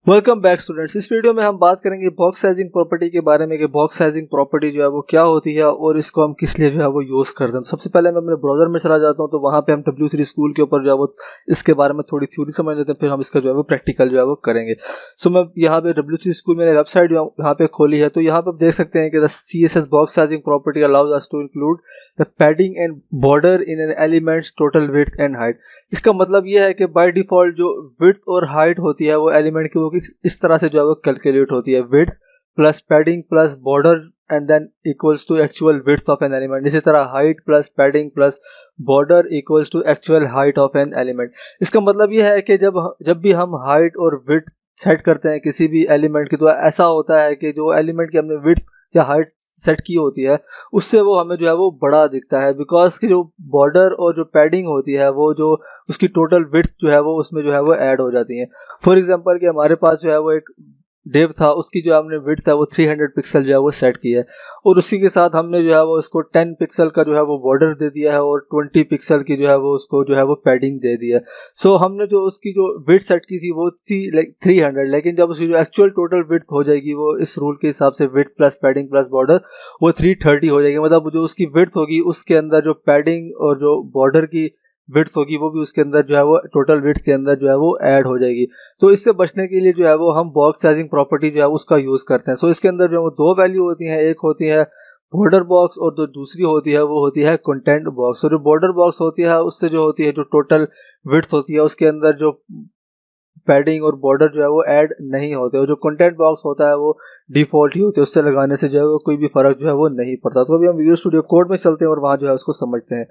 Welcome back students. इस video में हम बात करेंगे बॉक्स साइजिंग प्रॉपर्टी के बारे में कि बॉक्स साइजिंग प्रॉपर्टी जो है वो क्या होती है और इसको हम किस लिए जो है वो यूज़ करते हैं। सबसे पहले मैं अपने ब्राउजर में चला जाता हूँ, तो वहाँ पे हम W3 स्कूल के ऊपर जो है वो इसके बारे में थोड़ी थ्योरी समझ लेते हैं, फिर हम इसका जो है वो प्रैक्टिकल जो है वो करेंगे। सो मैं यहाँ पे W3 स्कूल मैंने वेबसाइट जो यहाँ पे खोली है, तो यहाँ पे आप देख सकते हैं कि the CSS box sizing property allows us to include the padding and border in an element's total width and height. इसका मतलब यह है कि बाय डिफॉल्ट जो विड्थ और हाइट होती है वो एलिमेंट की वो इस तरह से जो है वो कैलकुलेट होती है, width plus padding plus border and then equals to actual width of an element. इसी तरह height plus padding plus border equals to actual height of an element. इसका मतलब यह है कि जब भी हम हाइट और विड्थ सेट करते हैं किसी भी एलिमेंट की, तो ऐसा होता है कि जो एलिमेंट की हमने विड्थ या हाइट सेट की होती है उससे वो हमें जो है वो बड़ा दिखता है, बिकॉज की जो बॉर्डर और जो पैडिंग होती है वो जो उसकी टोटल विड्थ जो है वो उसमें जो है वो ऐड हो जाती है। फॉर एग्जांपल कि हमारे पास जो है वो एक डिव था, उसकी जो हमने विड्थ है वो 300 पिक्सल जो है वो सेट की है और उसी के साथ हमने जो है वो उसको 10 पिक्सल का जो है वो बॉर्डर दे दिया है और 20 पिक्सल की जो है वो उसको जो है वो पैडिंग दे दी है। सो हमने जो उसकी जो विड्थ सेट की थी वो थी 300, लेकिन जब उसकी जो एक्चुअल टोटल विड्थ हो जाएगी वो इस रूल के हिसाब से width plus padding plus border वो 330 हो जाएगी। मतलब जो उसकी विड्थ होगी उसके अंदर जो पैडिंग और जो बॉर्डर की विड्थ होगी वो भी उसके अंदर जो है वो टोटल विड्थ के अंदर जो है वो ऐड हो जाएगी। तो इससे बचने के लिए जो है वो हम बॉक्स साइजिंग प्रॉपर्टी जो है उसका यूज़ करते हैं। सो इसके अंदर जो है वो दो वैल्यू होती हैं, एक होती है बॉर्डर बॉक्स और जो दूसरी होती है वो होती है कंटेंट बॉक्स। और जो बॉर्डर बॉक्स होती है उससे जो होती है जो टोटल विड्थ होती है उसके अंदर जो पैडिंग और बॉर्डर जो है वो ऐड नहीं होते और जो कंटेंट बॉक्स होता है वो डिफॉल्ट ही होते हैं, उससे लगाने से जो है वो कोई भी फर्क जो है वो नहीं पड़ता। तो अभी हम विजुअल स्टूडियो कोड में चलते हैं और वहाँ जो है उसको समझते हैं।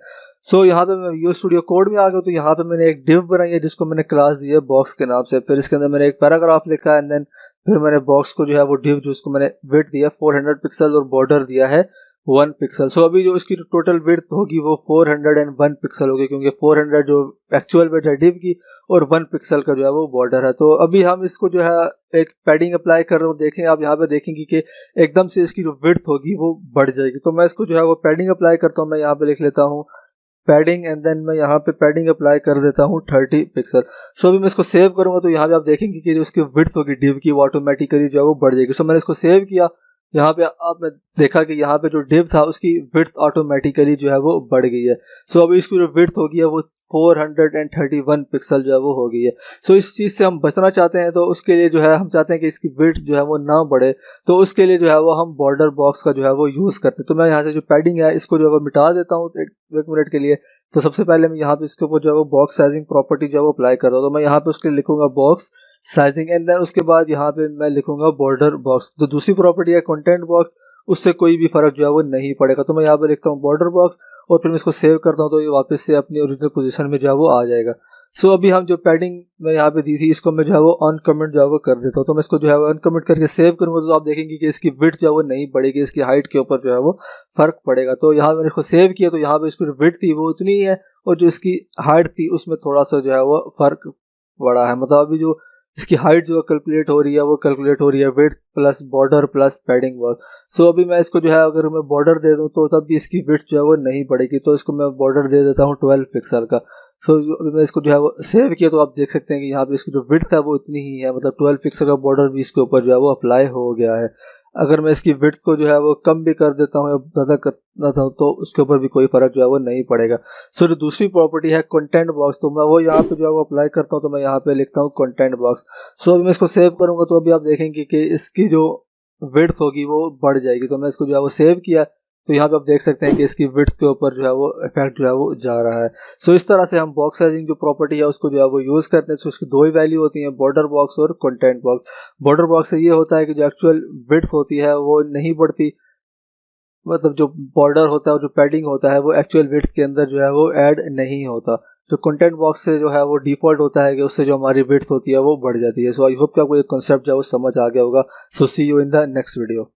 सो यहाँ पे मैं विजुअल स्टूडियो कोड में आ गया, तो यहाँ पे मैंने एक डिव बनाई है जिसको मैंने क्लास दी है बॉक्स के नाम से। फिर इसके अंदर मैंने एक पैराग्राफ लिखा है एंड देन फिर मैंने बॉक्स को जो है वो डिव जो उसको मैंने विड्थ दिया 400 पिक्सल और बॉर्डर दिया है 1 पिक्सल। सो अभी जो इसकी टोटल विड्थ होगी वो 401 पिक्सल होगी, क्योंकि 400 जो एक्चुअल विड्थ है डिव की और 1 पिक्सल का जो है वो बॉर्डर है। तो अभी हम इसको जो है एक पैडिंग अप्लाई कर रहे हो, देखें आप यहाँ पे देखेंगे कि एकदम से इसकी जो विड्थ होगी वो बढ़ जाएगी। तो मैं इसको जो है वो पैडिंग अप्लाई करता हूँ, मैं यहाँ पे लिख लेता हूँ पैडिंग एंड देन मैं यहाँ पे पैडिंग अप्लाई कर देता हूँ 30 पिक्सल। सो अभी मैं इसको सेव करूँगा तो यहाँ पे आप देखेंगे कि जो उसकी विड्थ होगी डिव की वो ऑटोमेटिकली जो है वो बढ़ जाएगी। सो मैंने इसको सेव किया, यहाँ पे आपने देखा कि यहाँ पे जो डिव था उसकी विड्थ ऑटोमेटिकली जो है वो बढ़ गई है। सो अभी इसकी जो विड्थ होगी है वो 431 पिक्सल जो है वो हो गई है। सो इस चीज़ से हम बचना चाहते हैं, तो उसके लिए जो है हम चाहते हैं कि इसकी विड्थ जो है वो ना बढ़े, तो उसके लिए जो है वो हम बॉर्डर बॉक्स का जो है वो यूज़ करते हैं। तो मैं यहाँ से जो पैडिंग है इसको जो है वो मिटा देता हूँ एक मिनट के लिए। तो सबसे पहले मैं यहाँ पे इसके ऊपर जो है वो बॉक्स साइजिंग प्रॉपर्टी जो है वो अप्लाई कर रहा हूँ, तो मैं यहाँ पे उसके लिए लिखूंगा बॉक्स साइजिंग एंड देन उसके बाद यहाँ पे मैं लिखूंगा बॉर्डर बॉक्स। तो दूसरी प्रॉपर्टी है कंटेंट बॉक्स, उससे कोई भी फर्क जो है वो नहीं पड़ेगा। तो मैं यहाँ पे लिखता हूँ बॉर्डर बॉक्स और फिर मैं इसको सेव करता हूँ, तो ये वापस से अपनी ओरिजिनल पोजीशन में जो है वो आ जाएगा। सो अभी हम जो पैडिंग मैं यहाँ पे दी थी इसको मैं जो है वो अनकमेंट जो है वो कर देता हूँ। तो मैं इसको जो है वो अनकमेंट करके सेव करूँगा, तो आप देखेंगे कि इसकी विड्थ जो है वो नहीं बढ़ेगी, इसकी हाइट के ऊपर जो है वो फर्क पड़ेगा। तो यहाँ मैंने इसको सेव किया, तो यहाँ पे इसकी जो विड्थ थी वो उतनी ही है और जो इसकी हाइट थी उसमें थोड़ा सा जो है वो फर्क पड़ा है। मतलब अभी जो इसकी हाइट जो कैलकुलेट हो रही है वो कैलकुलेट हो रही है width plus border plus padding work. So अभी मैं इसको जो है अगर मैं बॉर्डर दे दूं तो तब भी इसकी विड्थ जो है वो नहीं बढ़ेगी, तो इसको मैं बॉर्डर दे देता हूँ 12 पिक्सल का। सो अभी मैं इसको जो है वो सेव किया, तो आप देख सकते हैं कि यहाँ पे इसकी जो विड्थ है वो इतनी ही है, मतलब 12 पिक्सल का बॉर्डर भी इसके ऊपर जो है वो अप्लाई हो गया है। अगर मैं इसकी विड्थ को जो है वो कम भी कर देता हूँ या ज़्यादा कर देता हूँ तो उसके ऊपर भी कोई फर्क जो है वो नहीं पड़ेगा। सो जो दूसरी प्रॉपर्टी है कंटेंट बॉक्स, तो मैं वो यहाँ पे जो है वो अप्लाई करता हूँ, तो मैं यहाँ पे लिखता हूँ कंटेंट बॉक्स। सो अभी मैं इसको सेव करूँगा तो अभी आप देखेंगे कि इसकी जो विड्थ होगी वो बढ़ जाएगी। तो मैं इसको जो है वो सेव किया, तो यहाँ पे आप देख सकते हैं कि इसकी विड्थ के ऊपर जो है वो इफेक्ट जो है वो जा रहा है। सो इस तरह से हम बॉक्स साइजिंग जो प्रॉपर्टी है उसको जो है वो यूज़ करते हैं। तो उसकी दो ही वैल्यू होती हैं, बॉर्डर बॉक्स और कंटेंट बॉक्स। बॉर्डर बॉक्स से ये होता है कि जो एक्चुअल विड्थ होती है वो नहीं बढ़ती, मतलब जो बॉर्डर होता है और जो पैडिंग होता है वो एक्चुअल विड्थ के अंदर जो है वो ऐड नहीं होता। जो कंटेंट बॉक्स से जो है वो डिफॉल्ट होता है कि उससे जो हमारी विड्थ होती है वो बढ़ जाती है। सो आई होप कि आपको ये कॉन्सेप्ट जो है वो समझ आ गया होगा। So see you in the next video.